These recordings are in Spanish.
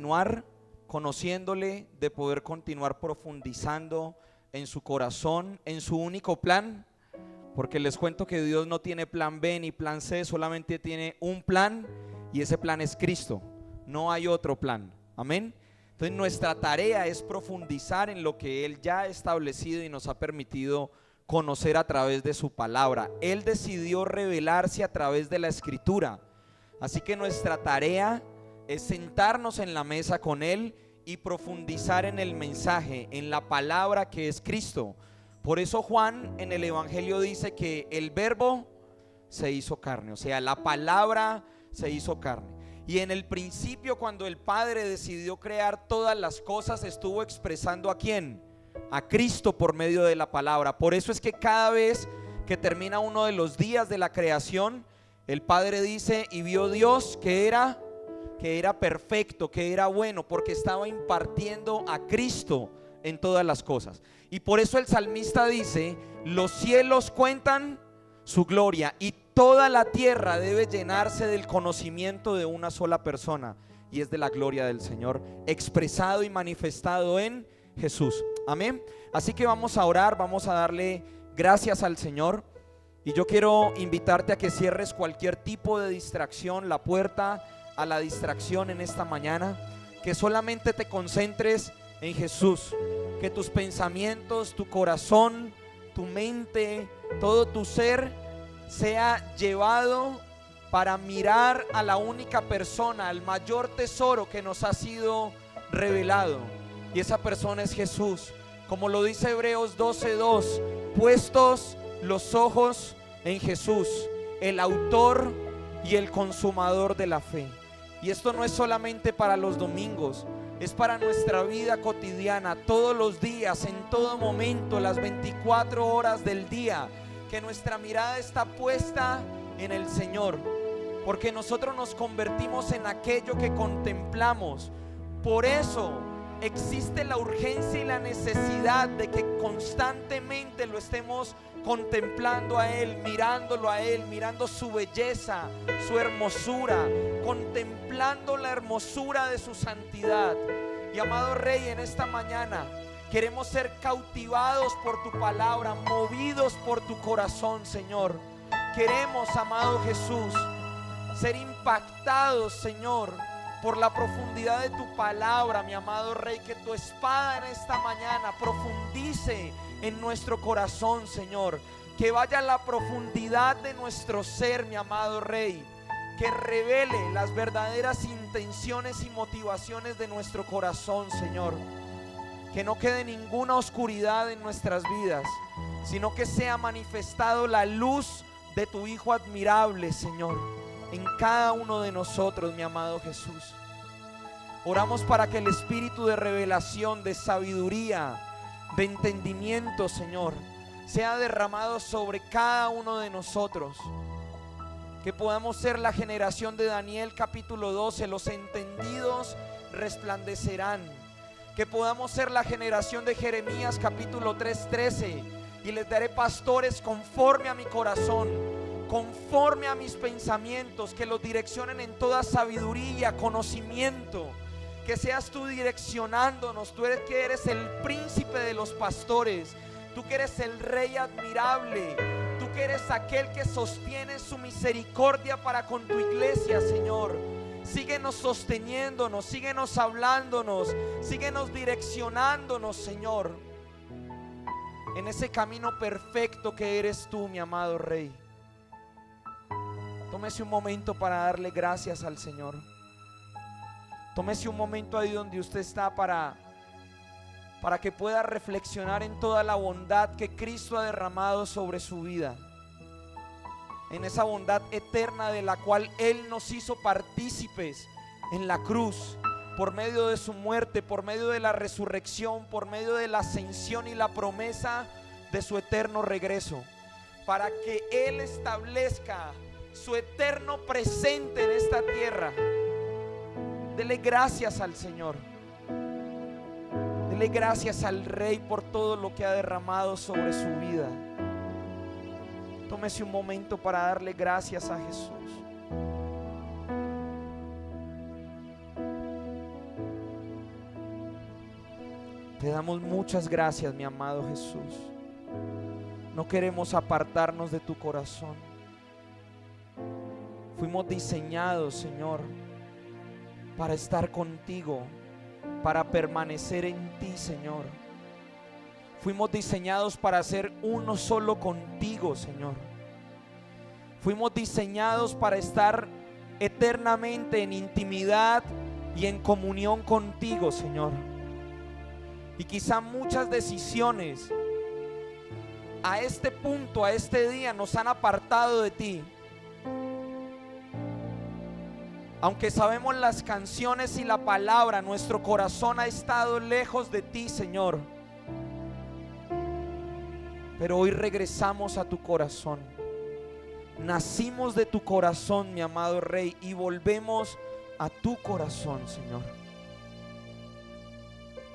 continuar conociéndole, de poder continuar profundizando en su corazón, en su único plan. Porque les cuento que Dios no tiene plan B ni plan C, solamente tiene un plan, y ese plan es Cristo. No hay otro plan. Amén. Entonces nuestra tarea es profundizar en lo que Él ya ha establecido y nos ha permitido conocer a través de su palabra. Él decidió revelarse a través de la Escritura. Así que nuestra tarea es sentarnos en la mesa con Él y profundizar en el mensaje, en la palabra que es Cristo. Por eso Juan en el Evangelio dice que el verbo se hizo carne, o sea, la palabra se hizo carne. Y en el principio, cuando el Padre decidió crear todas las cosas, estuvo expresando ¿a quién? A Cristo por medio de la palabra. Por eso es que cada vez que termina uno de los días de la creación, el Padre dice: y vio Dios que era perfecto, que era bueno, porque estaba impartiendo a Cristo en todas las cosas. Y por eso el salmista dice: los cielos cuentan su gloria y toda la tierra debe llenarse del conocimiento de una sola persona, y es de la gloria del Señor expresado y manifestado en Jesús. Amén. Así que vamos a orar, vamos a darle gracias al Señor. Y yo quiero invitarte a que cierres cualquier tipo de distracción, la puerta a la distracción en esta mañana, que solamente te concentres en Jesús, que tus pensamientos, tu corazón, tu mente, todo tu ser sea llevado para mirar a la única persona, al mayor tesoro que nos ha sido revelado, y esa persona es Jesús. Como lo dice Hebreos 12:2, puestos los ojos en Jesús, el autor y el consumador de la fe. Y esto no es solamente para los domingos, es para nuestra vida cotidiana, todos los días, en todo momento, las 24 horas del día, que nuestra mirada está puesta en el Señor, porque nosotros nos convertimos en aquello que contemplamos. Por eso existe la urgencia y la necesidad de que constantemente lo estemos contemplando a Él, mirándolo a Él, mirando su belleza, su hermosura, contemplando la hermosura de su santidad. Y amado Rey, en esta mañana queremos ser cautivados por tu palabra, movidos por tu corazón, Señor. Queremos, amado Jesús, ser impactados, Señor, por la profundidad de tu palabra, mi amado Rey. Que tu espada en esta mañana profundice en nuestro corazón, Señor. Que vaya a la profundidad de nuestro ser, mi amado Rey. Que revele las verdaderas intenciones y motivaciones de nuestro corazón, Señor. Que no quede ninguna oscuridad en nuestras vidas, sino que sea manifestado la luz de tu Hijo admirable, Señor, en cada uno de nosotros, mi amado Jesús. Oramos para que el espíritu de revelación, de sabiduría, de entendimiento, Señor, sea derramado sobre cada uno de nosotros. Que podamos ser la generación de Daniel capítulo 12, los entendidos resplandecerán. Que podamos ser la generación de Jeremías capítulo 3:13, y les daré pastores conforme a mi corazón, conforme a mis pensamientos, que los direccionen en toda sabiduría, conocimiento. Que seas tú direccionándonos. Tú eres que eres el príncipe de los pastores, tú que eres el Rey admirable, tú que eres aquel que sostiene su misericordia para con tu iglesia, Señor. Síguenos sosteniéndonos, síguenos hablándonos, síguenos direccionándonos, Señor, en ese camino perfecto que eres tú, mi amado Rey. Tómese un momento para darle gracias al Señor. Tómese un momento ahí donde usted está para que pueda reflexionar en toda la bondad que Cristo ha derramado sobre su vida, en esa bondad eterna de la cual Él nos hizo partícipes en la cruz, por medio de su muerte, por medio de la resurrección, por medio de la ascensión y la promesa de su eterno regreso, para que Él establezca su eterno presente en esta tierra. Dele gracias al Señor. Dele gracias al Rey por todo lo que ha derramado sobre su vida. Tómese un momento para darle gracias a Jesús. Te damos muchas gracias, mi amado Jesús. No queremos apartarnos de tu corazón. Fuimos diseñados, Señor, para estar contigo, para permanecer en ti, Señor. Fuimos diseñados para ser uno solo contigo, Señor. Fuimos diseñados para estar eternamente en intimidad y en comunión contigo, Señor. Y quizá muchas decisiones a este punto, a este día, nos han apartado de ti. Aunque sabemos las canciones y la palabra, nuestro corazón ha estado lejos de ti, Señor. Pero hoy regresamos a tu corazón. Nacimos de tu corazón, mi amado Rey, y volvemos a tu corazón, Señor.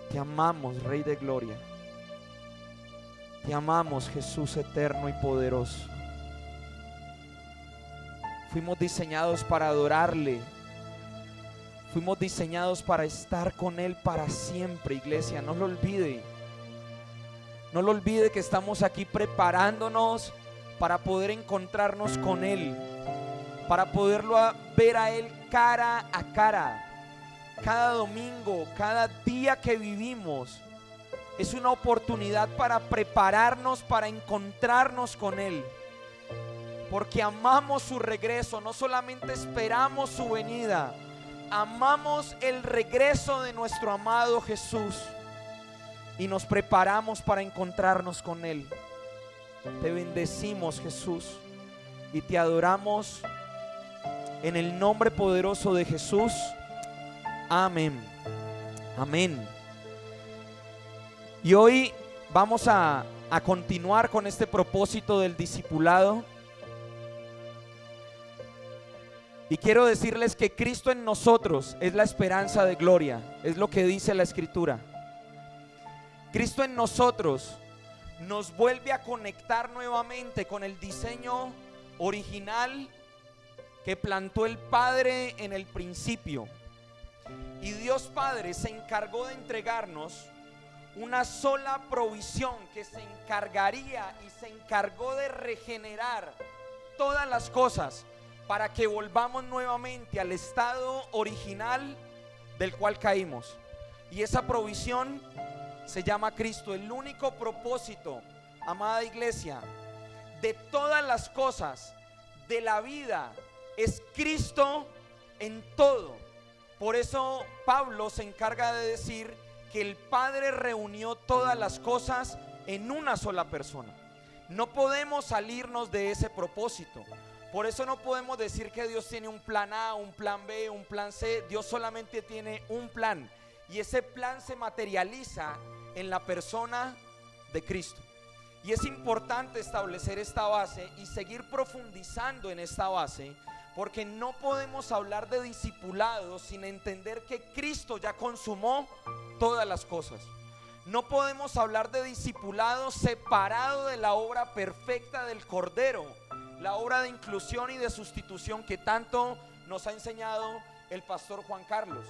Te amamos, Rey de Gloria. Te amamos, Jesús eterno y poderoso. Fuimos diseñados para adorarle. Fuimos diseñados para estar con Él para siempre, iglesia. No lo olvide. No lo olvide que estamos aquí preparándonos para poder encontrarnos con Él, para poderlo ver a Él cara a cara. Cada domingo, cada día que vivimos es una oportunidad para prepararnos para encontrarnos con Él, porque amamos su regreso. No solamente esperamos su venida, amamos el regreso de nuestro amado Jesús y nos preparamos para encontrarnos con Él. Te bendecimos, Jesús, y te adoramos en el nombre poderoso de Jesús. Amén. Amén. Y hoy vamos a continuar con este propósito del discipulado. Y quiero decirles que Cristo en nosotros es la esperanza de gloria. Es lo que dice la Escritura. Cristo en nosotros nos vuelve a conectar nuevamente con el diseño original que plantó el Padre en el principio. Y Dios Padre se encargó de entregarnos una sola provisión que se encargaría y se encargó de regenerar todas las cosas para que volvamos nuevamente al estado original del cual caímos. Y esa provisión se llama Cristo. El único propósito, amada iglesia, de todas las cosas de la vida es Cristo en todo. Por eso Pablo se encarga de decir que el Padre reunió todas las cosas en una sola persona. No podemos salirnos de ese propósito. Por eso no podemos decir que Dios tiene un plan A, un plan B, un plan C. Dios solamente tiene un plan, y ese plan se materializa en la persona de Cristo. Y es importante establecer esta base y seguir profundizando en esta base, porque no podemos hablar de discipulado sin entender que Cristo ya consumó todas las cosas. No podemos hablar de discipulado separado de la obra perfecta del Cordero, la obra de inclusión y de sustitución que tanto nos ha enseñado el pastor Juan Carlos.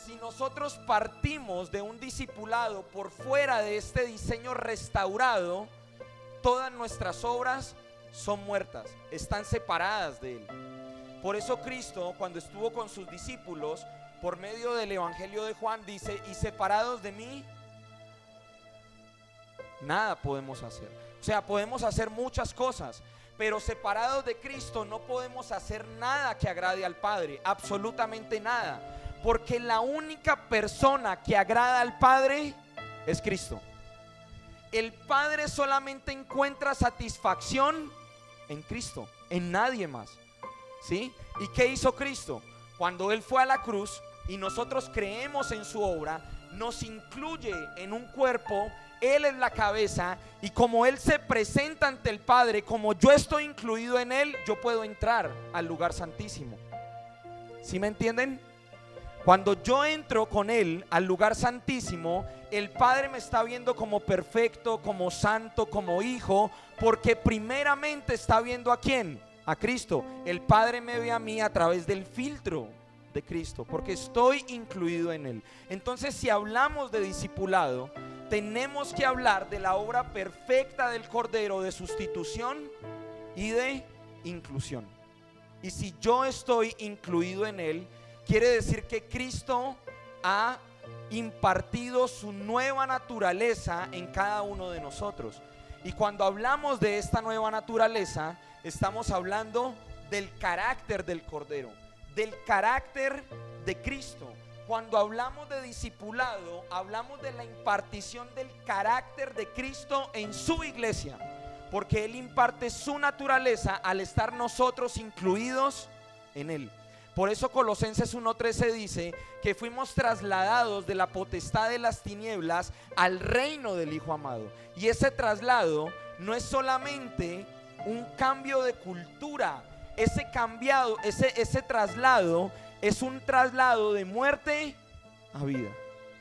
Si nosotros partimos de un discipulado por fuera de este diseño restaurado, todas nuestras obras son muertas, están separadas de Él. Por eso Cristo, cuando estuvo con sus discípulos, por medio del Evangelio de Juan, dice: y separados de mí, nada podemos hacer. O sea, podemos hacer muchas cosas, pero separados de Cristo no podemos hacer nada que agrade al Padre, absolutamente nada. Porque la única persona que agrada al Padre es Cristo. El Padre solamente encuentra satisfacción en Cristo, en nadie más. ¿Sí? ¿Y qué hizo Cristo? Cuando Él fue a la cruz y nosotros creemos en su obra, nos incluye en un cuerpo. Él es la cabeza, y como Él se presenta ante el Padre, como yo estoy incluido en Él, yo puedo entrar al lugar santísimo. ¿Sí me entienden? Cuando yo entro con Él al lugar santísimo, el Padre me está viendo como perfecto, como santo, como hijo, porque primeramente está viendo ¿a quién? A Cristo. El Padre me ve a mí a través del filtro de Cristo, porque estoy incluido en Él. Entonces, si hablamos de discipulado, tenemos que hablar de la obra perfecta del Cordero, de sustitución y de inclusión. Y si yo estoy incluido en Él, quiere decir que Cristo ha impartido su nueva naturaleza en cada uno de nosotros. Y cuando hablamos de esta nueva naturaleza, estamos hablando del carácter del Cordero, del carácter de Cristo. Cuando hablamos de discipulado, hablamos de la impartición del carácter de Cristo en su iglesia, porque Él imparte su naturaleza al estar nosotros incluidos en Él. Por eso Colosenses 1:13 dice que fuimos trasladados de la potestad de las tinieblas al reino del Hijo amado. Y ese traslado no es solamente un cambio de cultura, ese traslado es un traslado de muerte a vida.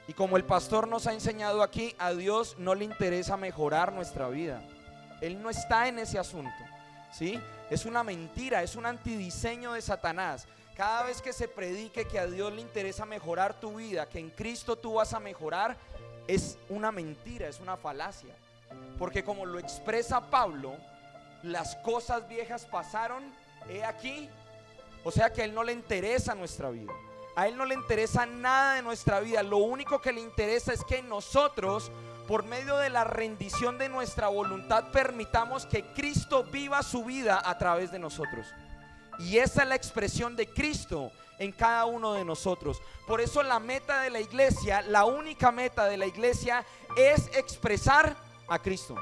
Y como el pastor nos ha enseñado aquí, a Dios no le interesa mejorar nuestra vida. Él no está en ese asunto, ¿sí? Es una mentira, es un antidiseño de Satanás. Cada vez que se predique que a Dios le interesa mejorar tu vida, que en Cristo tú vas a mejorar, es una mentira, es una falacia. Porque como lo expresa Pablo, las cosas viejas pasaron, he aquí. O sea que a Él no le interesa nuestra vida. A Él no le interesa nada de nuestra vida. Lo único que le interesa es que nosotros, por medio de la rendición de nuestra voluntad, permitamos que Cristo viva su vida a través de nosotros. Y esa es la expresión de Cristo en cada uno de nosotros. Por eso la meta de la iglesia, la única meta de la iglesia, es expresar a Cristo.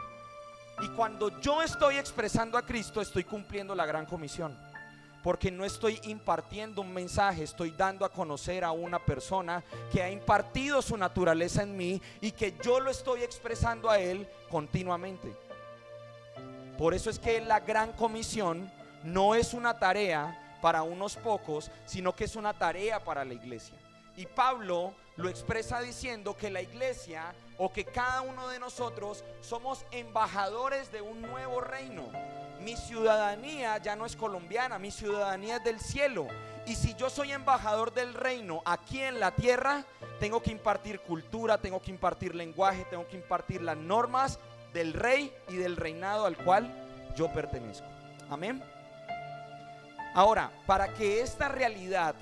Y cuando yo estoy expresando a Cristo, estoy cumpliendo la gran comisión, porque no estoy impartiendo un mensaje, estoy dando a conocer a una persona que ha impartido su naturaleza en mí y que yo lo estoy expresando a Él continuamente. Por eso es que la gran comisión no es una tarea para unos pocos, sino que es una tarea para la iglesia. Y Pablo lo expresa diciendo que la iglesia, o que cada uno de nosotros, somos embajadores de un nuevo reino. Mi ciudadanía ya no es colombiana, mi ciudadanía es del cielo. Y si yo soy embajador del reino aquí en la tierra, tengo que impartir cultura, tengo que impartir lenguaje, tengo que impartir las normas del rey y del reinado al cual yo pertenezco. Amén. Ahora, para que esta realidad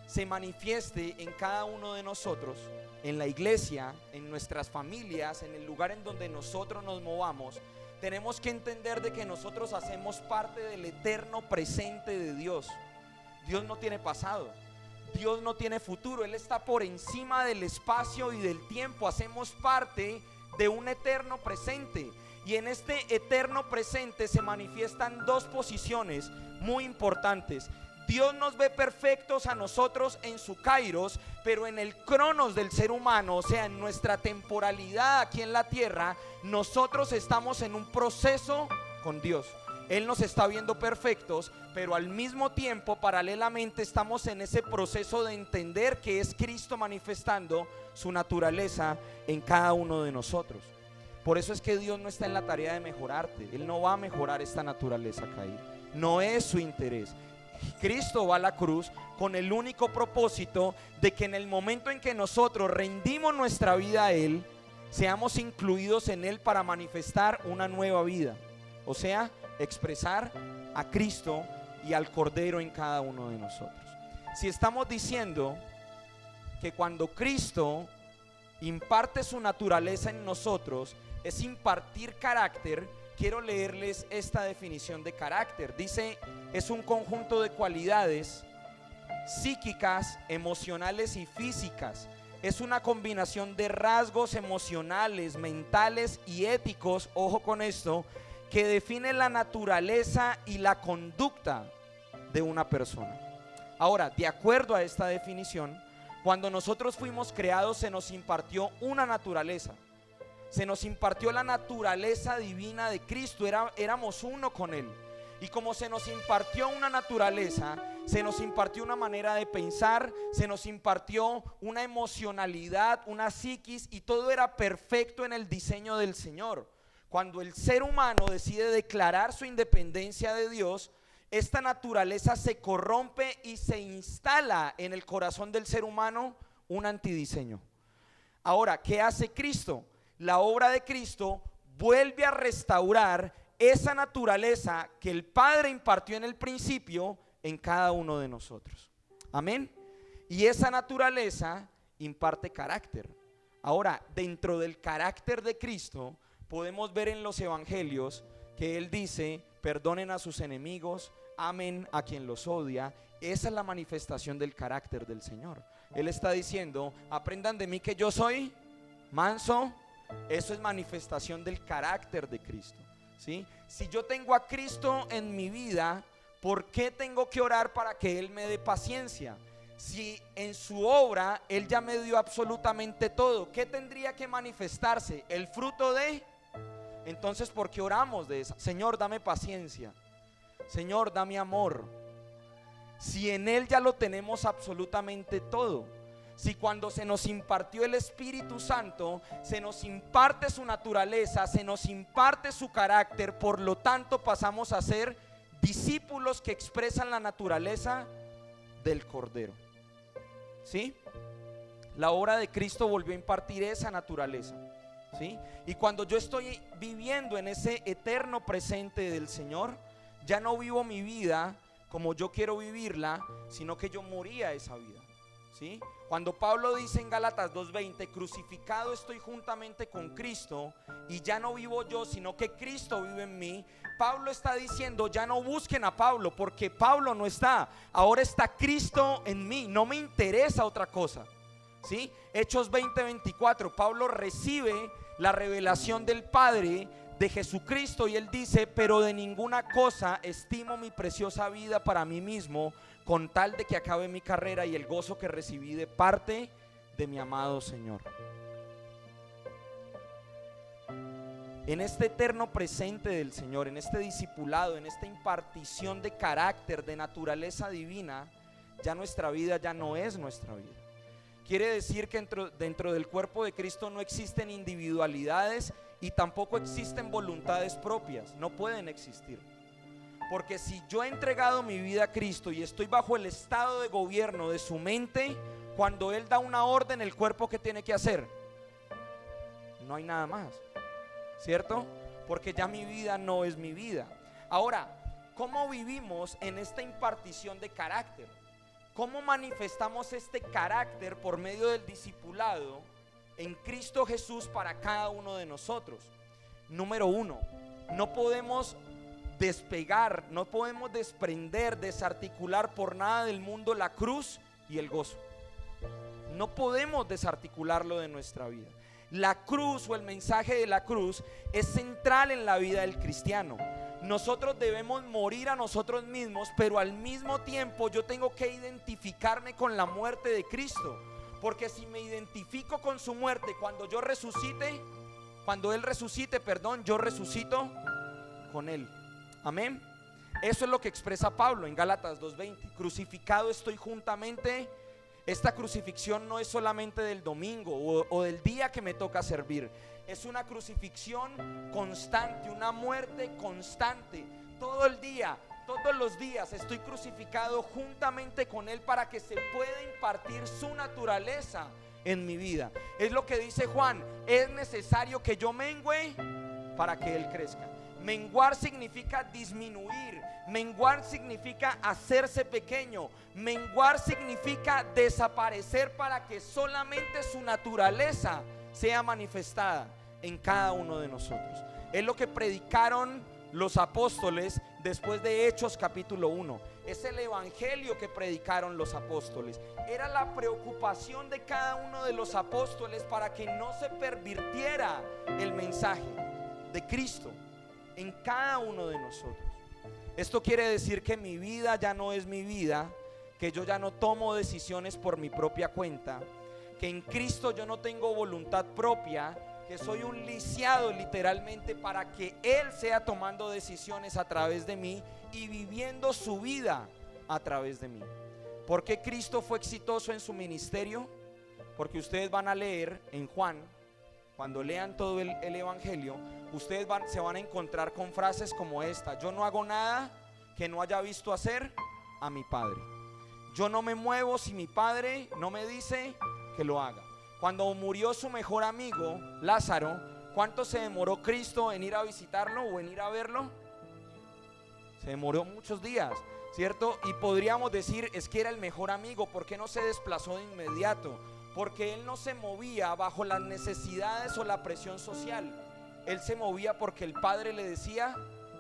se manifieste en cada uno de nosotros, en la iglesia, en nuestras familias, en el lugar en donde nosotros nos movamos, tenemos que entender de que nosotros hacemos parte del eterno presente de Dios. Dios no tiene pasado, Dios no tiene futuro, Él está por encima del espacio y del tiempo. Hacemos parte de un eterno presente. Y en este eterno presente se manifiestan dos posiciones muy importantes. Dios nos ve perfectos a nosotros en su kairos, pero en el cronos del ser humano, o sea, en nuestra temporalidad aquí en la tierra, nosotros estamos en un proceso con Dios. Él nos está viendo perfectos, pero al mismo tiempo, paralelamente, estamos en ese proceso de entender que es Cristo manifestando su naturaleza en cada uno de nosotros. Por eso es que Dios no está en la tarea de mejorarte. Él no va a mejorar esta naturaleza caída. No es su interés. Cristo va a la cruz con el único propósito de que en el momento en que nosotros rendimos nuestra vida a Él, seamos incluidos en Él para manifestar una nueva vida. O sea, expresar a Cristo y al Cordero en cada uno de nosotros. Si estamos diciendo que cuando Cristo imparte su naturaleza en nosotros, es impartir carácter, quiero leerles esta definición de carácter. Dice, es un conjunto de cualidades psíquicas, emocionales y físicas. Es una combinación de rasgos emocionales, mentales y éticos, ojo con esto, que define la naturaleza y la conducta de una persona. Ahora, de acuerdo a esta definición, cuando nosotros fuimos creados se nos impartió una naturaleza. Se nos impartió la naturaleza divina de Cristo, éramos uno con Él. Y como se nos impartió una naturaleza, se nos impartió una manera de pensar, se nos impartió una emocionalidad, una psiquis, y todo era perfecto en el diseño del Señor. Cuando el ser humano decide declarar su independencia de Dios esta naturaleza se corrompe y se instala en el corazón del ser humano un antidiseño. Ahora, ¿qué hace Cristo? La obra de Cristo vuelve a restaurar esa naturaleza que el Padre impartió en el principio en cada uno de nosotros. Amén. Y esa naturaleza imparte carácter. Ahora, dentro del carácter de Cristo, podemos ver en los evangelios que Él dice: perdonen a sus enemigos, amen a quien los odia. Esa es la manifestación del carácter del Señor. Él está diciendo: aprendan de mí que yo soy manso. Eso es manifestación del carácter de Cristo, ¿sí? Si yo tengo a Cristo en mi vida, ¿por qué tengo que orar para que Él me dé paciencia? Si en su obra Él ya me dio absolutamente todo, ¿qué tendría que manifestarse? El fruto de... Entonces, ¿por qué oramos de esa? Señor, dame paciencia. Señor, dame amor. Si en Él ya lo tenemos absolutamente todo. Si cuando se nos impartió el Espíritu Santo, se nos imparte su naturaleza, se nos imparte su carácter, por lo tanto pasamos a ser discípulos que expresan la naturaleza del Cordero. ¿Sí? La obra de Cristo volvió a impartir esa naturaleza, ¿sí? Y cuando yo estoy viviendo en ese eterno presente del Señor, ya no vivo mi vida como yo quiero vivirla, sino que yo morí a esa vida, ¿sí? Cuando Pablo dice en Gálatas 2:20: crucificado estoy juntamente con Cristo, y ya no vivo yo, sino que Cristo vive en mí. Pablo está diciendo: ya no busquen a Pablo, porque Pablo no está, ahora está Cristo en mí, no me interesa otra cosa, ¿sí? Hechos 20:24, Pablo recibe la revelación del Padre de Jesucristo y él dice: pero de ninguna cosa estimo mi preciosa vida para mí mismo, con tal de que acabe mi carrera y el gozo que recibí de parte de mi amado Señor. En este eterno presente del Señor, en este discipulado, en esta impartición de carácter, de naturaleza divina, ya nuestra vida ya no es nuestra vida. Quiere decir que dentro del cuerpo de Cristo no existen individualidades y tampoco existen voluntades propias, no pueden existir. Porque si yo he entregado mi vida a Cristo y estoy bajo el estado de gobierno de su mente, cuando Él da una orden, el cuerpo, ¿qué tiene que hacer? No hay nada más, ¿cierto? Porque ya mi vida no es mi vida. Ahora, ¿cómo vivimos en esta impartición de carácter? ¿Cómo manifestamos este carácter por medio del discipulado en Cristo Jesús para cada uno de nosotros? Número uno, no podemos despegar, no podemos desprender, desarticular por nada del mundo la cruz y el gozo. No podemos desarticularlo de nuestra vida. La cruz o el mensaje de la cruz es central en la vida del cristiano. Nosotros debemos morir a nosotros mismos, pero al mismo tiempo yo tengo que identificarme con la muerte de Cristo, porque si me identifico con su muerte, cuando Él resucite, yo resucito con Él. Amén. Eso es lo que expresa Pablo en Gálatas 2:20: crucificado estoy juntamente. Esta crucifixión no es solamente del domingo o del día que me toca servir. Es una crucifixión constante, una muerte constante. Todo el día, todos los días estoy crucificado juntamente con Él para que se pueda impartir su naturaleza en mi vida. Es lo que dice Juan: es necesario que yo mengüe para que Él crezca. Menguar significa disminuir, menguar significa hacerse pequeño, menguar significa desaparecer para que solamente su naturaleza sea manifestada en cada uno de nosotros. Es lo que predicaron los apóstoles después de Hechos capítulo 1. Es el evangelio que predicaron los apóstoles. Era la preocupación de cada uno de los apóstoles para que no se pervirtiera el mensaje de Cristo en cada uno de nosotros. Esto quiere decir que mi vida ya no es mi vida, que yo ya no tomo decisiones por mi propia cuenta, que en Cristo yo no tengo voluntad propia, que soy un lisiado literalmente para que Él sea tomando decisiones a través de mí y viviendo su vida a través de mí. ¿Por qué Cristo fue exitoso en su ministerio? Porque ustedes van a leer en Juan, cuando lean todo el evangelio, ustedes se van a encontrar con frases como esta: yo no hago nada que no haya visto hacer a mi Padre. Yo no me muevo si mi Padre no me dice que lo haga. Cuando murió su mejor amigo, Lázaro, ¿cuánto se demoró Cristo en ir a visitarlo o en ir a verlo? Se demoró muchos días, ¿cierto? Y podríamos decir, es que era el mejor amigo. ¿Por qué no se desplazó de inmediato? Porque él no se movía bajo las necesidades o la presión social. Él se movía porque el Padre le decía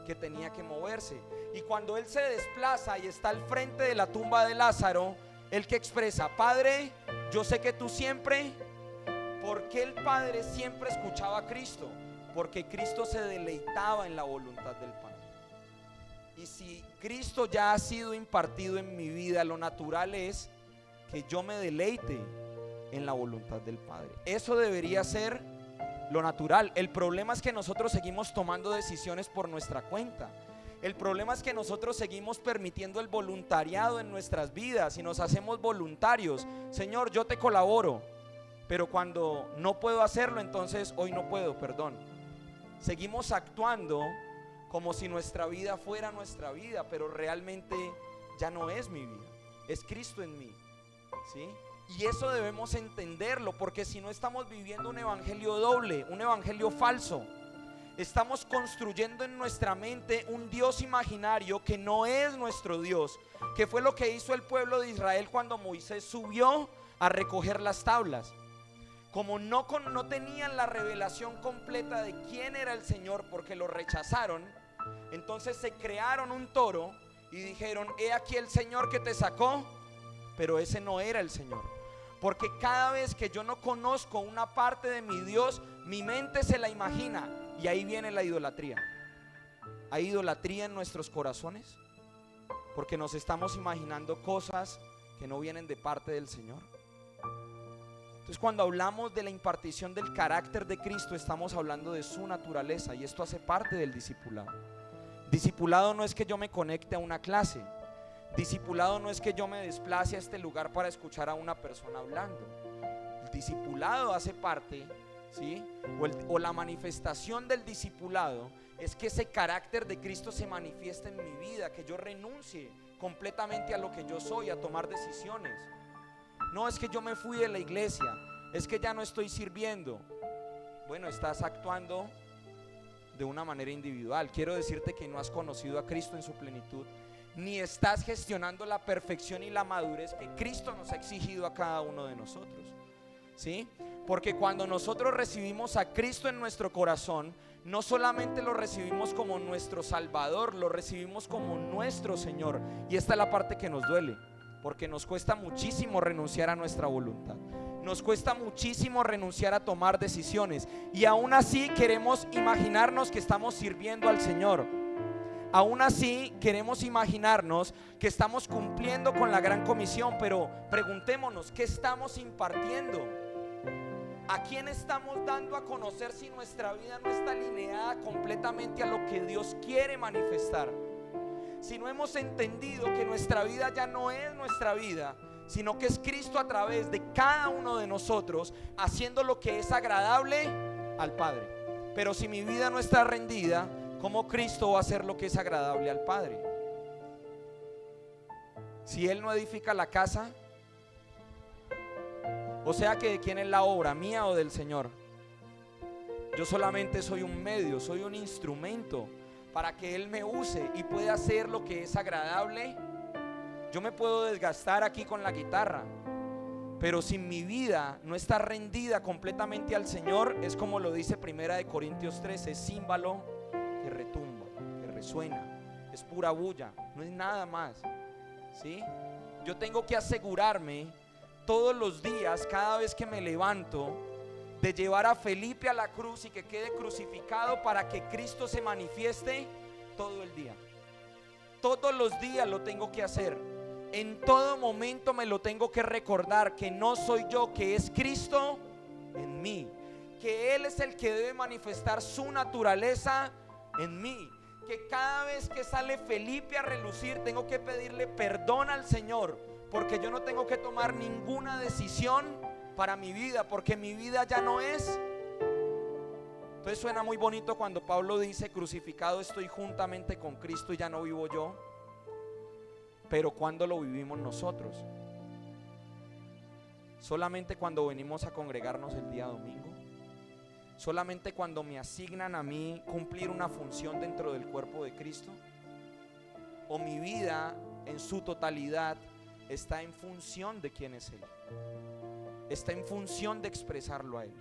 que tenía que moverse. Y cuando él se desplaza y está al frente de la tumba de Lázaro, él que expresa: Padre, yo sé que tú siempre. ¿Por qué el Padre siempre escuchaba a Cristo? Porque Cristo se deleitaba en la voluntad del Padre. Y si Cristo ya ha sido impartido en mi vida, lo natural es que yo me deleite en la voluntad del Padre. Eso debería ser lo natural. El problema es que nosotros seguimos tomando decisiones por nuestra cuenta. El problema es que nosotros seguimos permitiendo el voluntariado en nuestras vidas y nos hacemos voluntarios. Señor, yo te colaboro, pero cuando no puedo hacerlo, entonces hoy no puedo, perdón. Seguimos actuando como si nuestra vida fuera nuestra vida, pero realmente ya no es mi vida, es Cristo en mí, ¿sí? Y eso debemos entenderlo, porque si no estamos viviendo un evangelio doble, un evangelio falso. Estamos construyendo en nuestra mente un Dios imaginario que no es nuestro Dios, que fue lo que hizo el pueblo de Israel cuando Moisés subió a recoger las tablas. Como no tenían la revelación completa de quién era el Señor, porque lo rechazaron, entonces se crearon un toro y dijeron: he aquí el Señor que te sacó. Pero ese no era el Señor, porque cada vez que yo no conozco una parte de mi Dios, mi mente se la imagina, y ahí viene la idolatría. ¿Hay idolatría en nuestros corazones? Porque nos estamos imaginando cosas que no vienen de parte del Señor. Entonces, cuando hablamos de la impartición del carácter de Cristo, estamos hablando de su naturaleza, y esto hace parte del discipulado. Discipulado no es que yo me conecte a una clase. Discipulado no es que yo me desplace a este lugar para escuchar a una persona hablando. El discipulado hace parte, ¿sí? O la manifestación del discipulado es que ese carácter de Cristo se manifieste en mi vida, que yo renuncie completamente a lo que yo soy, a tomar decisiones. No es que yo me fui de la iglesia, es que ya no estoy sirviendo. Bueno, estás actuando de una manera individual. Quiero decirte que no has conocido a Cristo en su plenitud, ni estás gestionando la perfección y la madurez que Cristo nos ha exigido a cada uno de nosotros, ¿sí? Porque cuando nosotros recibimos a Cristo en nuestro corazón, no solamente lo recibimos como nuestro Salvador, lo recibimos como nuestro Señor. Y esta es la parte que nos duele, porque nos cuesta muchísimo renunciar a nuestra voluntad. Nos cuesta muchísimo renunciar a tomar decisiones, y aún así queremos imaginarnos que estamos sirviendo al Señor. Aún así queremos imaginarnos que estamos cumpliendo con la gran comisión, pero preguntémonos, ¿qué estamos impartiendo? ¿A quién estamos dando a conocer si nuestra vida no está alineada completamente a lo que Dios quiere manifestar? Si no hemos entendido que nuestra vida ya no es nuestra vida, sino que es Cristo a través de cada uno de nosotros haciendo lo que es agradable al Padre. Pero si mi vida no está rendida, ¿cómo Cristo va a hacer lo que es agradable al Padre? Si Él no edifica la casa, o sea que ¿de quién es la obra? ¿Mía o del Señor? Yo solamente soy un medio, soy un instrumento para que Él me use y pueda hacer lo que es agradable. Yo me puedo desgastar aquí con la guitarra, pero si mi vida no está rendida completamente al Señor, es como lo dice 1 Corintios 13, es címbalo que retumba, que resuena, es pura bulla, no es nada más, ¿sí? Yo tengo que asegurarme todos los días, cada vez que me levanto, de llevar a Felipe a la cruz y que quede crucificado para que Cristo se manifieste todo el día. Todos los días lo tengo que hacer. En todo momento me lo tengo que recordar, que no soy yo, que es Cristo en mí, que Él es el que debe manifestar su naturaleza en mí, que cada vez que sale Felipe a relucir tengo que pedirle perdón al Señor, porque yo no tengo que tomar ninguna decisión para mi vida, porque mi vida ya no es. Entonces suena muy bonito cuando Pablo dice: crucificado estoy juntamente con Cristo y ya no vivo yo. Pero ¿cuándo lo vivimos nosotros? ¿Solamente cuando venimos a congregarnos el día domingo? ¿Solamente cuando me asignan a mí cumplir una función dentro del cuerpo de Cristo? ¿O mi vida en su totalidad está en función de quién es Él? Está en función de expresarlo a Él.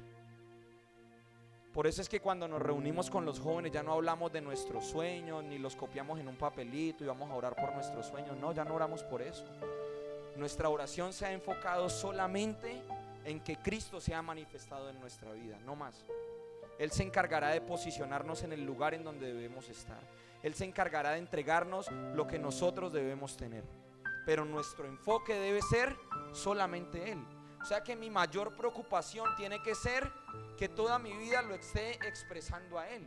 Por eso es que cuando nos reunimos con los jóvenes ya no hablamos de nuestros sueños, ni los copiamos en un papelito y vamos a orar por nuestros sueños. No, ya no oramos por eso. Nuestra oración se ha enfocado solamente en que Cristo sea manifestado en nuestra vida, no más. Él se encargará de posicionarnos en el lugar en donde debemos estar. Él se encargará de entregarnos lo que nosotros debemos tener. Pero nuestro enfoque debe ser solamente Él. O sea que mi mayor preocupación tiene que ser que toda mi vida lo esté expresando a Él,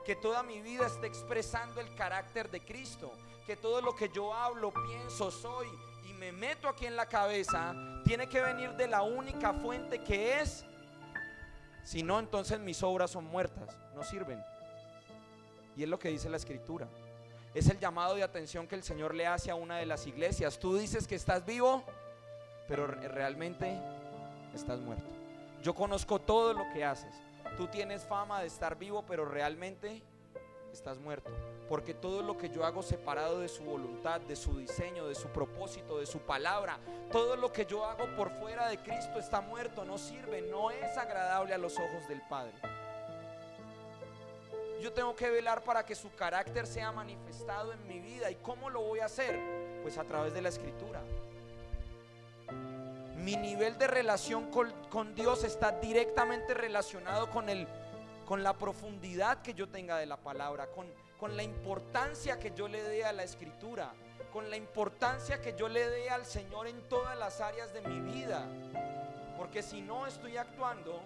que toda mi vida esté expresando el carácter de Cristo, que todo lo que yo hablo, pienso, soy y me meto aquí en la cabeza tiene que venir de la única fuente que es. Si no, entonces mis obras son muertas, no sirven. Y es lo que dice la Escritura. Es el llamado de atención que el Señor le hace a una de las iglesias. Tú dices que estás vivo, pero realmente estás muerto. Yo conozco todo lo que haces. Tú tienes fama de estar vivo, pero realmente estás muerto. Porque todo lo que yo hago separado de su voluntad, de su diseño, de su propósito, de su palabra, todo lo que yo hago por fuera de Cristo está muerto, no sirve, no es agradable a los ojos del Padre. Yo tengo que velar para que su carácter sea manifestado en mi vida. ¿Y cómo lo voy a hacer? Pues a través de la Escritura. Mi nivel de relación con Dios está directamente relacionado con la profundidad que yo tenga de la palabra, con la importancia que yo le dé a la Escritura, con la importancia que yo le dé al Señor en todas las áreas de mi vida. Porque si no, estoy actuando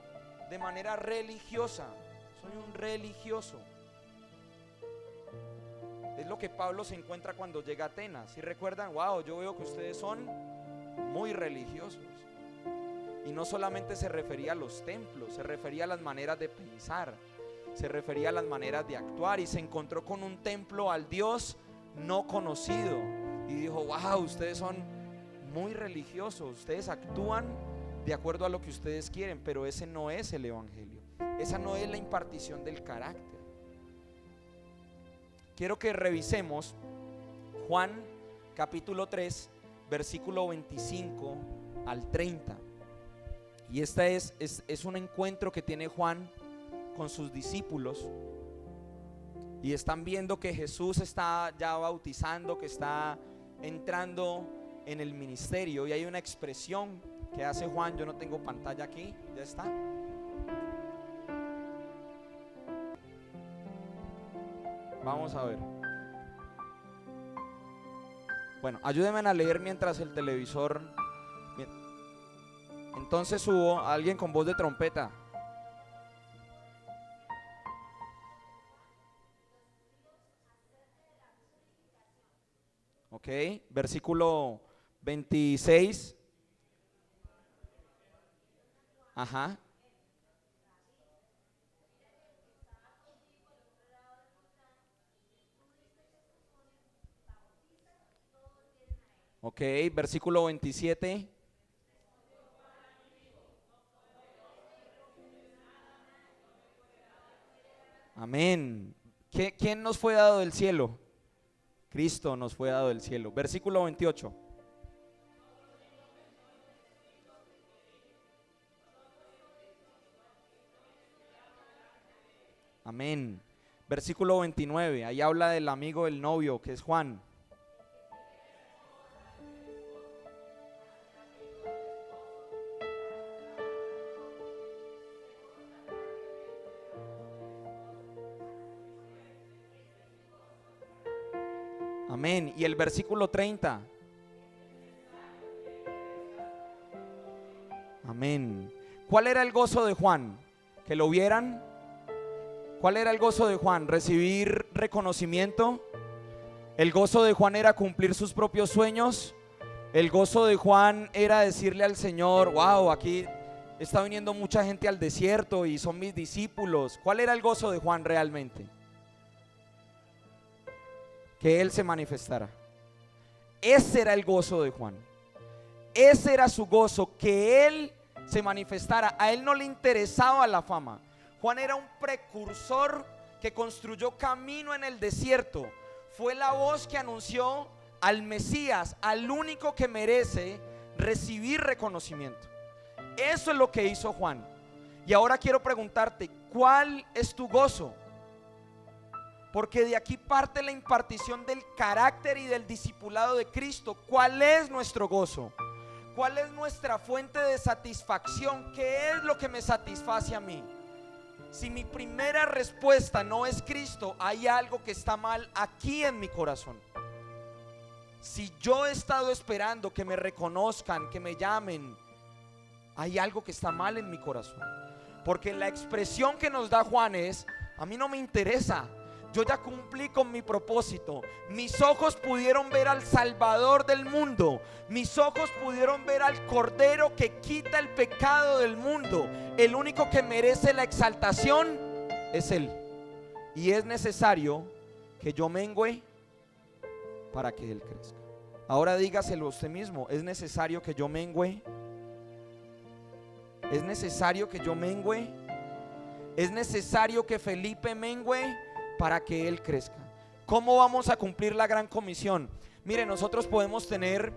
de manera religiosa. Soy un religioso. Es lo que Pablo se encuentra cuando llega a Atenas. Si recuerdan, wow, yo veo que ustedes son muy religiosos. Y no solamente se refería a los templos, se refería a las maneras de pensar, se refería a las maneras de actuar. Y se encontró con un templo al Dios no conocido y dijo, wow, ustedes son muy religiosos, ustedes actúan de acuerdo a lo que ustedes quieren, pero ese no es el evangelio, esa no es la impartición del carácter. Quiero que revisemos Juan capítulo 3 versículo 25 al 30. Y este es un encuentro que tiene Juan con sus discípulos. Y están viendo que Jesús está ya bautizando, que está entrando en el ministerio. Y hay una expresión que hace Juan. Yo no tengo pantalla aquí, ya está. Vamos a ver. Bueno, ayúdenme a leer mientras el televisor. Entonces hubo alguien con voz de trompeta. Ok, versículo 26. Ajá. Ok, versículo 27. Amén. ¿Quién nos fue dado del cielo? Cristo nos fue dado del cielo. Versículo 28. Amén. Versículo 29. Ahí habla del amigo del novio, que es Juan. Amén. Y el versículo 30. Amén. ¿Cuál era el gozo de Juan? ¿Que lo vieran? ¿Cuál era el gozo de Juan? ¿Recibir reconocimiento? ¿El gozo de Juan era cumplir sus propios sueños? ¿El gozo de Juan era decirle al Señor, wow, aquí está viniendo mucha gente al desierto y son mis discípulos? ¿Cuál era el gozo de Juan realmente? Que Él se manifestara. Ese era el gozo de Juan. Ese era su gozo, que él se manifestara. A él no le interesaba la fama. Juan era un precursor que construyó camino en el desierto. Fue la voz que anunció al Mesías, al único que merece recibir reconocimiento. Eso es lo que hizo Juan. Y ahora quiero preguntarte, ¿cuál es tu gozo? Porque de aquí parte la impartición del carácter y del discipulado de Cristo. ¿Cuál es nuestro gozo? ¿Cuál es nuestra fuente de satisfacción? ¿Qué es lo que me satisface a mí? Si mi primera respuesta no es Cristo, hay algo que está mal aquí en mi corazón. Si yo he estado esperando que me reconozcan, que me llamen, hay algo que está mal en mi corazón. Porque la expresión que nos da Juan es: a mí no me interesa, yo ya cumplí con mi propósito. Mis ojos pudieron ver al Salvador del mundo. Mis ojos pudieron ver al Cordero que quita el pecado del mundo. El único que merece la exaltación es Él. Y es necesario que yo mengüe para que Él crezca. Ahora dígaselo a usted mismo: es necesario que yo mengüe. Es necesario que yo mengüe. Es necesario que Felipe mengüe para que él crezca. ¿Cómo vamos a cumplir la gran comisión? Mire, nosotros podemos tener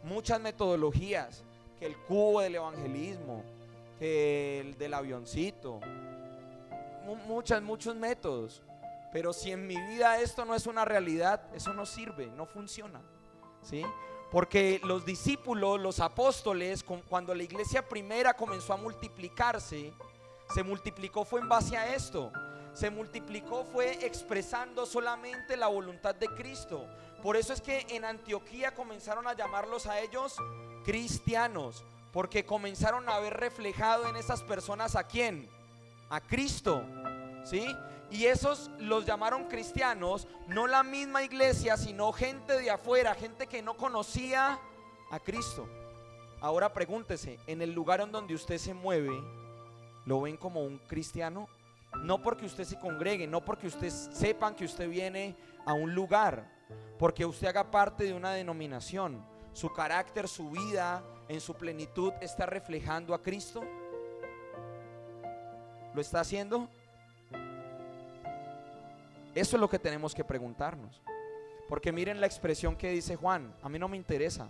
muchas metodologías, que el cubo del evangelismo, que el del avioncito, muchos métodos. Pero si en mi vida esto no es una realidad, eso no sirve, no funciona, ¿sí? Porque los discípulos, los apóstoles, cuando la iglesia primera comenzó a multiplicarse, se multiplicó fue en base a esto. Se multiplicó fue expresando solamente la voluntad de Cristo. Por eso es que en Antioquía comenzaron a llamarlos a ellos cristianos, porque comenzaron a ver reflejado en esas personas ¿a quién? A Cristo, ¿sí? Y esos los llamaron cristianos, no la misma iglesia, sino gente de afuera, gente que no conocía a Cristo. Ahora pregúntese, en el lugar en donde usted se mueve, ¿lo ven como un cristiano? No porque usted se congregue, no porque usted sepan que usted viene a un lugar, porque usted haga parte de una denominación. Su carácter, su vida en su plenitud está reflejando a Cristo. ¿Lo está haciendo? Eso es lo que tenemos que preguntarnos. Porque miren la expresión que dice Juan: a mí no me interesa,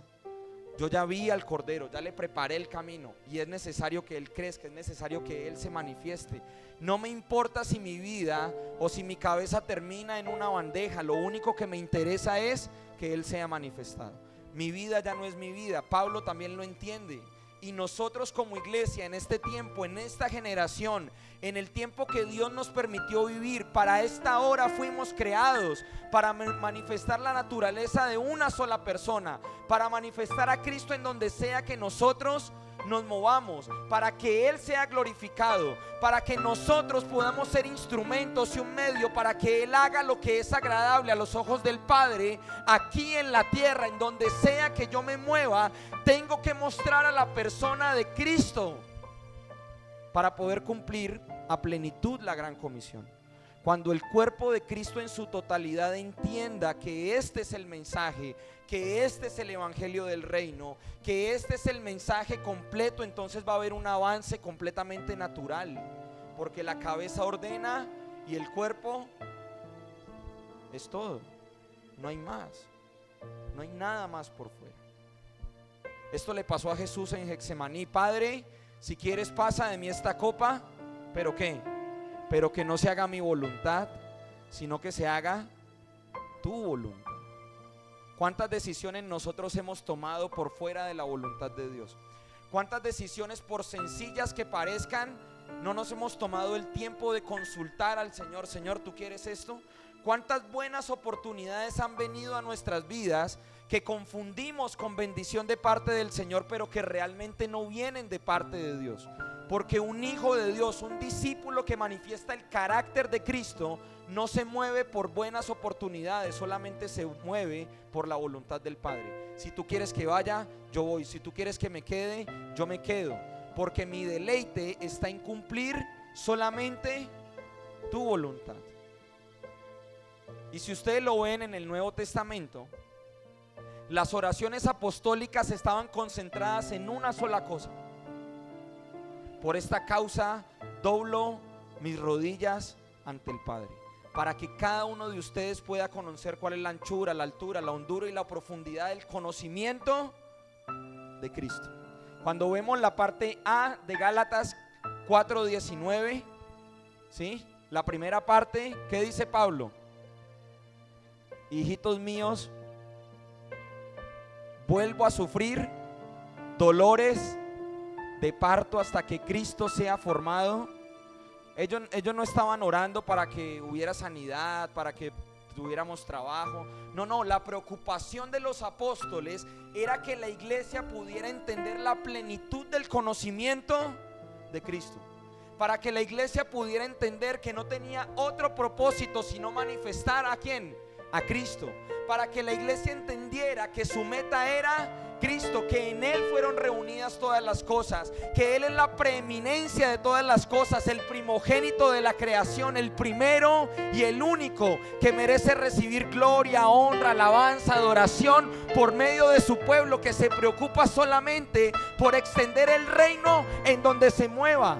yo ya vi al Cordero, ya le preparé el camino, y es necesario que Él crezca, es necesario que Él se manifieste. No me importa si mi vida o si mi cabeza termina en una bandeja, lo único que me interesa es que Él sea manifestado. Mi vida ya no es mi vida, Pablo también lo entiende. Y nosotros como iglesia en este tiempo, en esta generación, en el tiempo que Dios nos permitió vivir, para esta hora fuimos creados para manifestar la naturaleza de una sola persona, para manifestar a Cristo en donde sea que nosotros nos movamos, para que Él sea glorificado, para que nosotros podamos ser instrumentos y un medio para que Él haga lo que es agradable a los ojos del Padre aquí en la tierra. En donde sea que yo me mueva, tengo que mostrar a la persona de Cristo para poder cumplir a plenitud la gran comisión. Cuando el cuerpo de Cristo en su totalidad entienda que este es el mensaje, que este es el evangelio del reino, que este es el mensaje completo, entonces va a haber un avance completamente natural, porque la cabeza ordena y el cuerpo es todo. No hay más, no hay nada más por fuera. Esto le pasó a Jesús en Getsemaní: Padre, si quieres pasa de mí esta copa, pero ¿qué? Pero que no se haga mi voluntad, sino que se haga tu voluntad. ¿Cuántas decisiones nosotros hemos tomado por fuera de la voluntad de Dios? ¿Cuántas decisiones, por sencillas que parezcan, no nos hemos tomado el tiempo de consultar al Señor? Señor, ¿tú quieres esto? ¿Cuántas buenas oportunidades han venido a nuestras vidas que confundimos con bendición de parte del Señor, pero que realmente no vienen de parte de Dios? Porque un hijo de Dios, un discípulo que manifiesta el carácter de Cristo, no se mueve por buenas oportunidades, solamente se mueve por la voluntad del Padre. Si tú quieres que vaya, yo voy. Si tú quieres que me quede, yo me quedo. Porque mi deleite está en cumplir solamente tu voluntad. Y si ustedes lo ven en el Nuevo Testamento, Las oraciones apostólicas estaban concentradas en una sola cosa: por esta causa doblo mis rodillas ante el Padre, para que cada uno de ustedes pueda conocer cuál es la anchura, la altura, la hondura y la profundidad del conocimiento de Cristo. Cuando vemos la parte A de Gálatas 4:19, ¿sí? La primera parte, ¿qué dice Pablo? Hijitos míos, vuelvo a sufrir dolores de parto hasta que Cristo sea formado. Ellos no estaban orando para que hubiera sanidad, para que tuviéramos trabajo. No, la preocupación de los apóstoles era que la iglesia pudiera entender la plenitud del conocimiento de Cristo, para que la iglesia pudiera entender que no tenía otro propósito sino manifestar ¿a quién? A Cristo. Para que la iglesia entendiera que su meta era Cristo, que en Él fueron reunidas todas las cosas, que Él es la preeminencia de todas las cosas, el primogénito de la creación, el primero y el único que merece recibir gloria, honra, alabanza, adoración por medio de su pueblo, que se preocupa solamente por extender el reino en donde se mueva.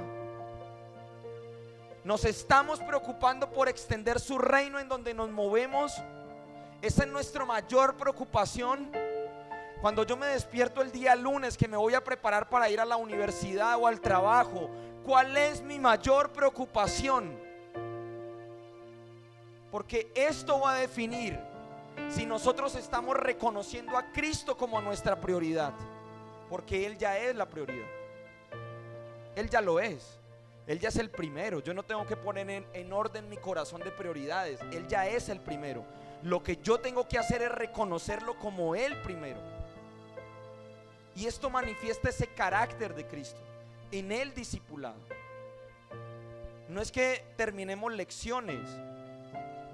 Nos estamos preocupando por extender su reino en donde nos movemos. Esa es nuestra mayor preocupación. Cuando yo me despierto el día lunes que me voy a preparar para ir a la universidad o al trabajo, ¿cuál es mi mayor preocupación? Porque esto va a definir si nosotros estamos reconociendo a Cristo como nuestra prioridad, porque Él ya es la prioridad. Él ya lo es. Él ya es el primero. Yo no tengo que poner en orden mi corazón de prioridades. Él ya es el primero. Lo que yo tengo que hacer es reconocerlo como el primero. Y esto manifiesta ese carácter de Cristo en el discipulado. No es que terminemos lecciones.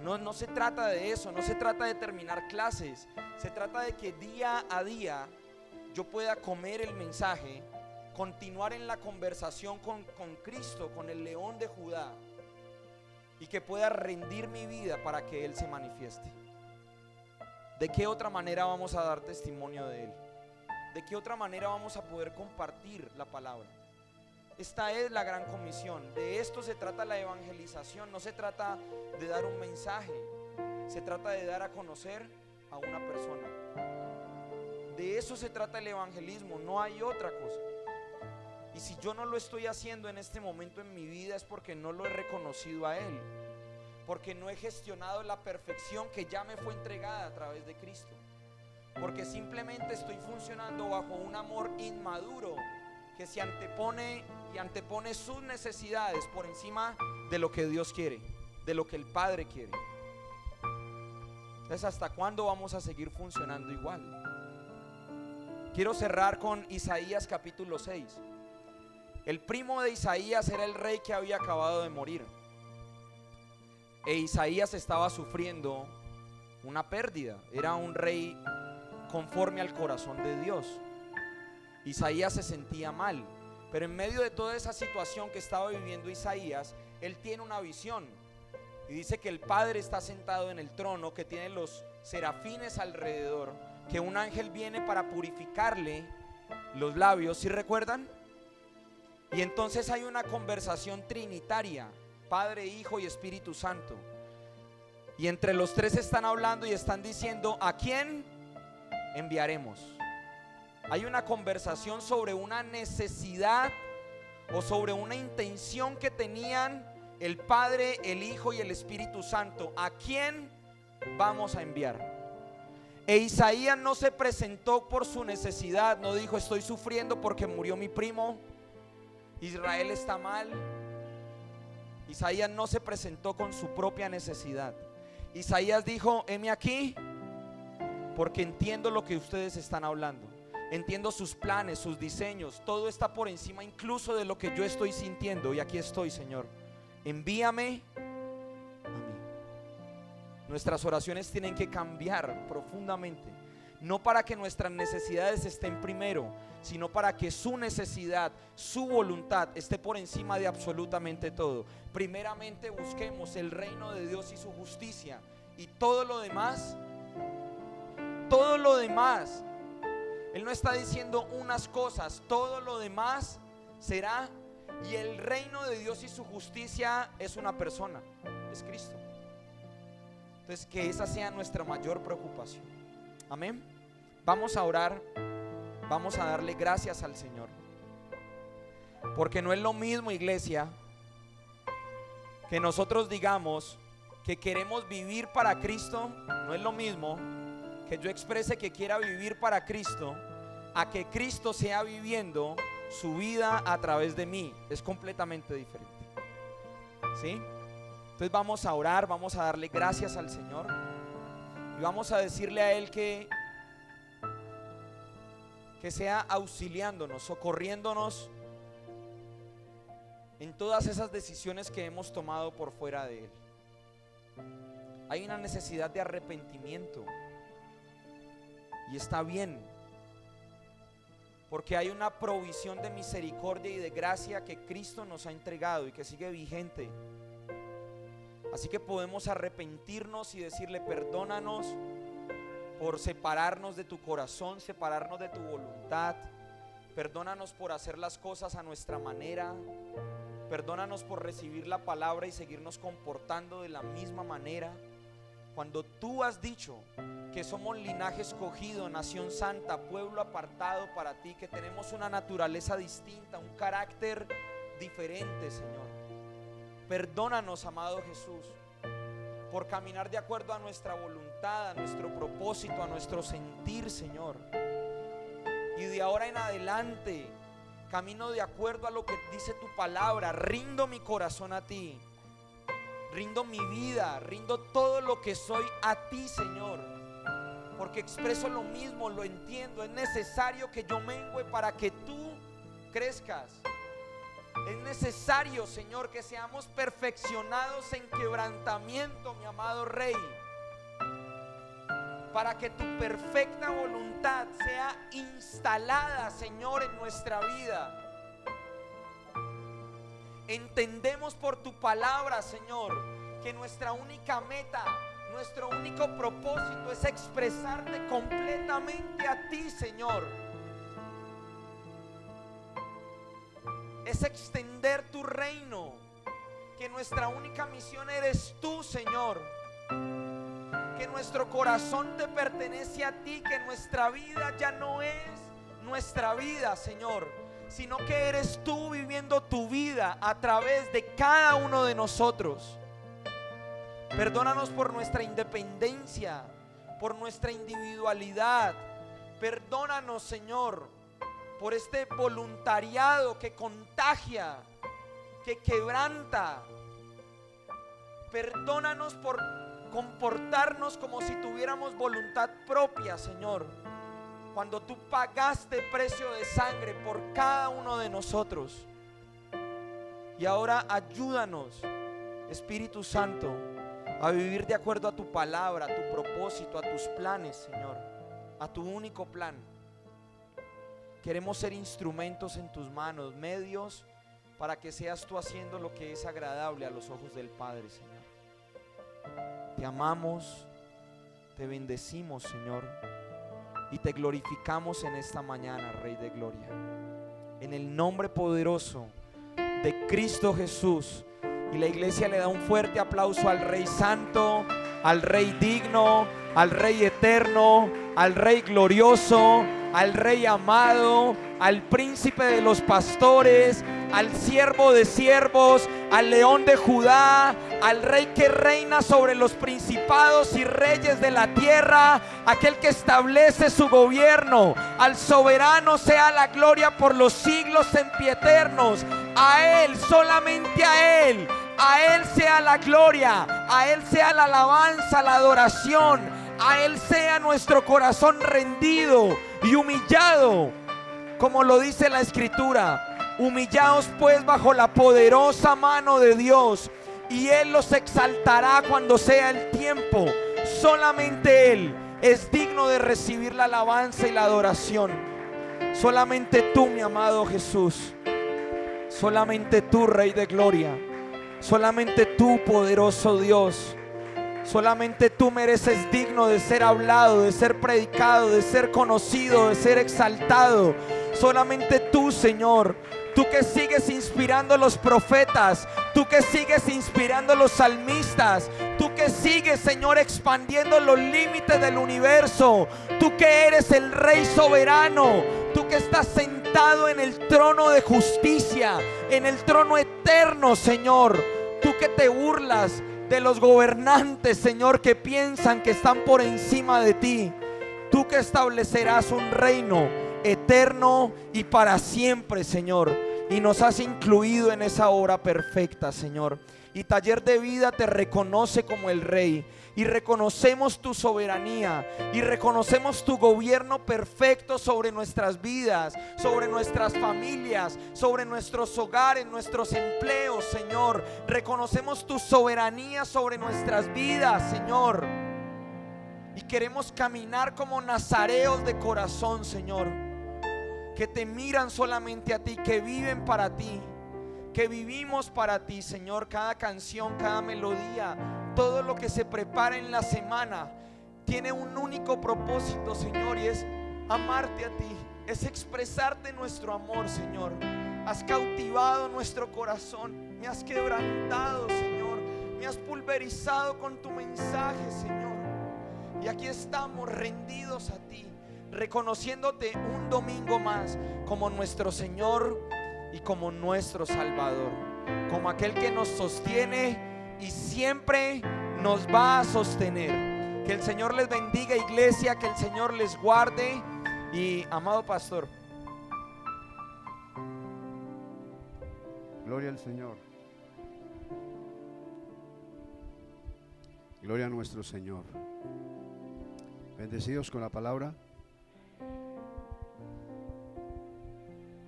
No se trata de eso. No se trata de terminar clases. Se trata de que día a día yo pueda comer el mensaje, continuar en la conversación con Cristo, con el león de Judá, y que pueda rendir mi vida para que Él se manifieste. ¿De qué otra manera vamos a dar testimonio de Él? ¿De qué otra manera vamos a poder compartir la palabra? Esta es la gran comisión. De esto se trata la evangelización. No se trata de dar un mensaje, se trata de dar a conocer a una persona. De eso se trata el evangelismo, no hay otra cosa. Y si yo no lo estoy haciendo en este momento en mi vida, es porque no lo he reconocido a Él, porque no he gestionado la perfección que ya me fue entregada a través de Cristo, porque simplemente estoy funcionando bajo un amor inmaduro que se antepone y antepone sus necesidades por encima de lo que Dios quiere, de lo que el Padre quiere. Entonces, ¿hasta cuándo vamos a seguir funcionando igual? Quiero cerrar con Isaías capítulo 6. El primo de Isaías era el rey que había acabado de morir, e Isaías estaba sufriendo una pérdida. Era un rey conforme al corazón de Dios. Isaías se sentía mal, pero en medio de toda esa situación que estaba viviendo Isaías, él tiene una visión y dice que el Padre está sentado en el trono, que tiene los serafines alrededor, que un ángel viene para purificarle los labios, ¿sí recuerdan? Y entonces hay una conversación trinitaria, Padre, Hijo y Espíritu Santo, y entre los tres están hablando y están diciendo: ¿a quién enviaremos? Hay una conversación sobre una necesidad o sobre una intención que tenían el Padre, el Hijo y el Espíritu Santo. ¿A quién vamos a enviar? E Isaías no se presentó por su necesidad, no dijo: estoy sufriendo porque murió mi primo, Israel está mal. Isaías no se presentó con su propia necesidad. Isaías dijo: heme aquí porque entiendo lo que ustedes están hablando, entiendo sus planes, sus diseños, todo está por encima incluso de lo que yo estoy sintiendo, y aquí estoy, Señor, envíame a mí. Nuestras oraciones tienen que cambiar profundamente, no para que nuestras necesidades estén primero, sino para que su necesidad, su voluntad esté por encima de absolutamente todo. Primeramente busquemos el reino de Dios y su justicia, y todo lo demás todo lo demás, Él no está diciendo unas cosas, todo lo demás será. Y el reino de Dios y su justicia es una persona, es Cristo. Entonces, que esa sea nuestra mayor preocupación. Amén. Vamos a orar, vamos a darle gracias al Señor, porque no es lo mismo, iglesia, que nosotros digamos que queremos vivir para Cristo. No es lo mismo que yo exprese que quiera vivir para Cristo a que Cristo sea viviendo su vida a través de mí. Es completamente diferente, ¿sí? Entonces vamos a orar, vamos a darle gracias al Señor y vamos a decirle a Él que sea auxiliándonos, socorriéndonos en todas esas decisiones que hemos tomado por fuera de Él. Hay una necesidad de arrepentimiento y está bien, porque hay una provisión de misericordia y de gracia que Cristo nos ha entregado y que sigue vigente. Así que podemos arrepentirnos y decirle: perdónanos por separarnos de tu corazón, separarnos de tu voluntad. Perdónanos por hacer las cosas a nuestra manera. Perdónanos por recibir la palabra y seguirnos comportando de la misma manera, cuando tú has dicho que somos linaje escogido, nación santa, pueblo apartado para ti, que tenemos una naturaleza distinta, un carácter diferente, Señor. Perdónanos, amado Jesús, por caminar de acuerdo a nuestra voluntad, a nuestro propósito, a nuestro sentir, Señor. Y de ahora en adelante camino de acuerdo a lo que dice tu palabra. Rindo mi corazón a ti, rindo mi vida, rindo todo lo que soy a ti, Señor, porque expreso lo mismo, lo entiendo. Es necesario que yo mengüe para que tú crezcas. Es necesario, Señor, que seamos perfeccionados en quebrantamiento, mi amado Rey, para que tu perfecta voluntad sea instalada, Señor, en nuestra vida. Entendemos por tu palabra, Señor, que nuestra única meta, nuestro único propósito es expresarte completamente a ti, Señor. Es extender tu reino, que nuestra única misión eres tú, Señor. Que nuestro corazón te pertenece a ti, que nuestra vida ya no es nuestra vida, Señor, sino que eres tú viviendo tu vida a través de cada uno de nosotros. Perdónanos por nuestra independencia, por nuestra individualidad. Perdónanos, Señor, por este voluntariado que contagia, que quebranta. Perdónanos por comportarnos como si tuviéramos voluntad propia, Señor, cuando tú pagaste precio de sangre por cada uno de nosotros. Y ahora ayúdanos, Espíritu Santo, a vivir de acuerdo a tu palabra, a tu propósito, a tus planes, Señor, a tu único plan. Queremos ser instrumentos en tus manos, medios para que seas tú haciendo lo que es agradable a los ojos del Padre, Señor. Te amamos, te bendecimos, Señor, y te glorificamos en esta mañana, Rey de Gloria. En el nombre poderoso de Cristo Jesús. Y la iglesia le da un fuerte aplauso al Rey Santo, al Rey digno, al Rey eterno, al Rey glorioso, al Rey amado, al Príncipe de los pastores, al Siervo de siervos, al León de Judá, al Rey que reina sobre los principados y reyes de la tierra, aquel que establece su gobierno. Al soberano sea la gloria por los siglos sempieternos. A Él, solamente a Él sea la gloria, a Él sea la alabanza, la adoración, a Él sea nuestro corazón rendido y humillado, como lo dice la Escritura. Humillaos pues bajo la poderosa mano de Dios, y Él los exaltará cuando sea el tiempo. Solamente Él es digno de recibir la alabanza y la adoración. Solamente tú, mi amado Jesús. Solamente tú, Rey de Gloria. Solamente tú, poderoso Dios. Solamente tú mereces digno de ser hablado, de ser predicado, de ser conocido, de ser exaltado. Solamente tú, Señor. Tú que sigues inspirando a los profetas, tú que sigues inspirando a los salmistas, tú que sigues, Señor, expandiendo los límites del universo, tú que eres el Rey soberano, tú que estás sentado en el trono de justicia, en el trono eterno, Señor. Tú que te burlas de los gobernantes, Señor, que piensan que están por encima de ti. Tú que establecerás un reino eterno y para siempre, Señor, y nos has incluido en esa obra perfecta, Señor. Y Taller de Vida te reconoce como el Rey, y reconocemos tu soberanía, y reconocemos tu gobierno perfecto sobre nuestras vidas, sobre nuestras familias, sobre nuestros hogares, nuestros empleos, Señor. Reconocemos tu soberanía sobre nuestras vidas, Señor, y queremos caminar como nazareos de corazón, Señor, que te miran solamente a ti, que viven para ti, que vivimos para ti, Señor. Cada canción, cada melodía, todo lo que se prepara en la semana tiene un único propósito, Señor, y es amarte a ti, es expresarte nuestro amor, Señor. Has cautivado nuestro corazón, me has quebrantado, Señor, me has pulverizado con tu mensaje, Señor, y aquí estamos rendidos a ti, reconociéndote un domingo más como nuestro Señor y como nuestro Salvador, como aquel que nos sostiene y siempre nos va a sostener. Que el Señor les bendiga, iglesia, que el Señor les guarde. Y amado pastor, gloria al Señor, gloria a nuestro Señor. Bendecidos con la palabra.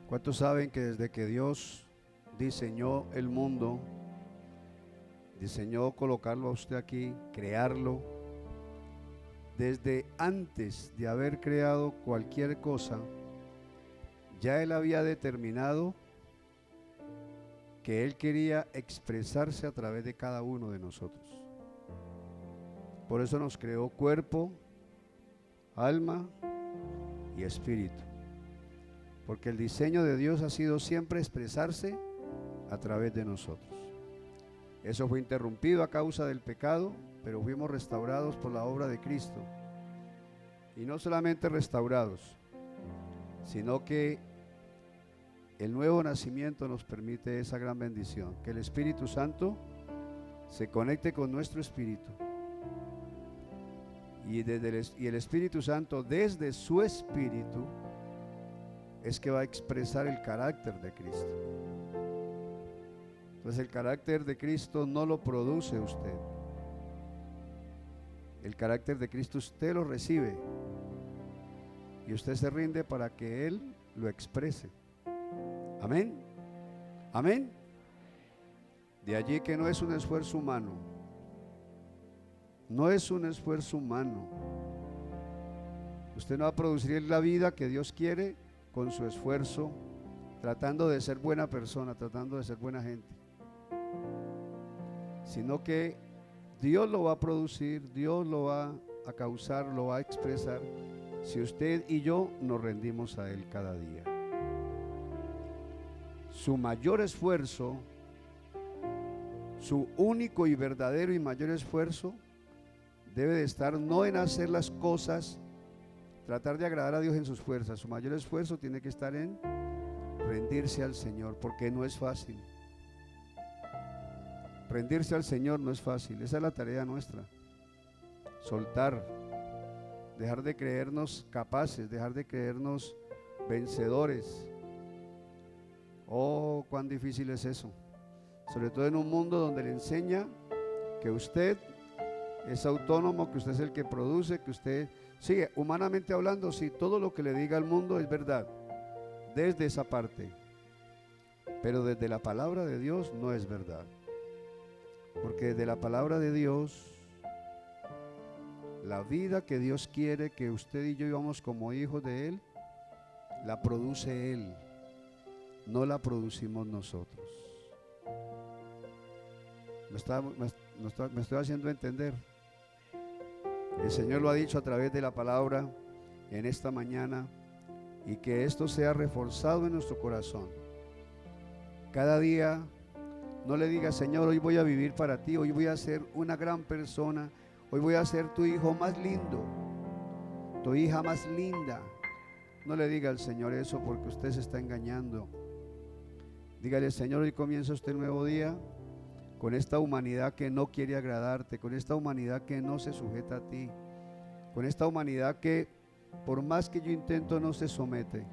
¿Cuántos saben que desde que Dios diseñó el mundo, diseñó colocarlo a usted aquí, crearlo, desde antes de haber creado cualquier cosa, ya Él había determinado que Él quería expresarse a través de cada uno de nosotros? Por eso nos creó cuerpo, alma y espíritu, porque el diseño de Dios ha sido siempre expresarse a través de nosotros. Eso fue interrumpido a causa del pecado, pero fuimos restaurados por la obra de Cristo. Y no solamente restaurados, sino que el nuevo nacimiento nos permite esa gran bendición, que el Espíritu Santo se conecte con nuestro espíritu. Y el Espíritu Santo, desde su espíritu, es que va a expresar el carácter de Cristo. Entonces el carácter de Cristo no lo produce usted. El carácter de Cristo usted lo recibe y usted se rinde para que Él lo exprese. Amén. Amén. De allí que no es un esfuerzo humano. No es un esfuerzo humano. Usted no va a producir la vida que Dios quiere con su esfuerzo, tratando de ser buena persona, tratando de ser buena gente, sino que Dios lo va a producir, Dios lo va a causar, lo va a expresar, si usted y yo nos rendimos a Él cada día. Su mayor esfuerzo, su único y verdadero y mayor esfuerzo, debe de estar no en hacer las cosas, tratar de agradar a Dios en sus fuerzas. Su mayor esfuerzo tiene que estar en rendirse al Señor, porque no es fácil. Rendirse al Señor no es fácil. Esa es la tarea nuestra. Soltar, dejar de creernos capaces, dejar de creernos vencedores. Oh, cuán difícil es eso, sobre todo en un mundo donde le enseña que usted es autónomo, que usted es el que produce, que usted, sí, humanamente hablando, sí, todo lo que le diga al mundo es verdad, desde esa parte, pero desde la palabra de Dios no es verdad, porque desde la palabra de Dios, la vida que Dios quiere que usted y yo vivamos como hijos de Él, la produce Él, no la producimos nosotros. Me estoy haciendo entender. El Señor lo ha dicho a través de la palabra en esta mañana, y que esto sea reforzado en nuestro corazón. Cada día no le digas: Señor, hoy voy a vivir para ti, hoy voy a ser una gran persona, hoy voy a ser tu hijo más lindo, tu hija más linda. No le diga al Señor eso, porque usted se está engañando. Dígale: Señor, hoy comienza este nuevo día con esta humanidad que no quiere agradarte, con esta humanidad que no se sujeta a ti, con esta humanidad que por más que yo intento no se somete.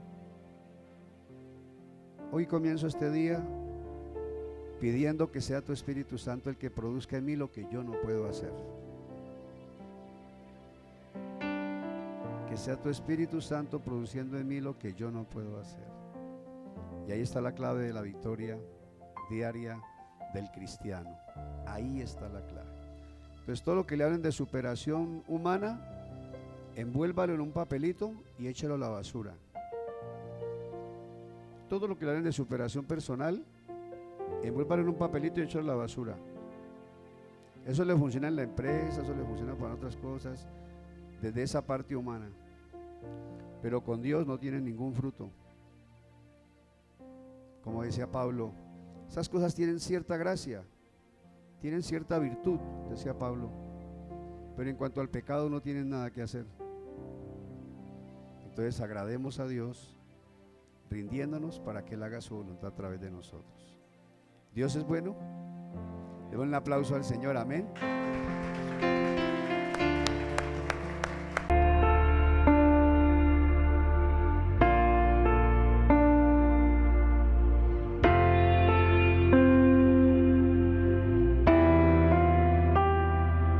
Hoy comienzo este día pidiendo que sea tu Espíritu Santo el que produzca en mí lo que yo no puedo hacer. Que sea tu Espíritu Santo produciendo en mí lo que yo no puedo hacer. Y ahí está la clave de la victoria diaria del cristiano. Ahí está la clave. Entonces, todo lo que le hablen de superación humana, envuélvalo en un papelito y échalo a la basura. Todo lo que le hablen de superación personal, envuélvalo en un papelito y échalo a la basura. Eso le funciona en la empresa, eso le funciona para otras cosas, desde esa parte humana. Pero con Dios no tiene ningún fruto. Como decía Pablo, esas cosas tienen cierta gracia, tienen cierta virtud, decía Pablo, pero en cuanto al pecado no tienen nada que hacer. Entonces agrademos a Dios, rindiéndonos para que Él haga su voluntad a través de nosotros. Dios es bueno. Demos un aplauso al Señor, amén.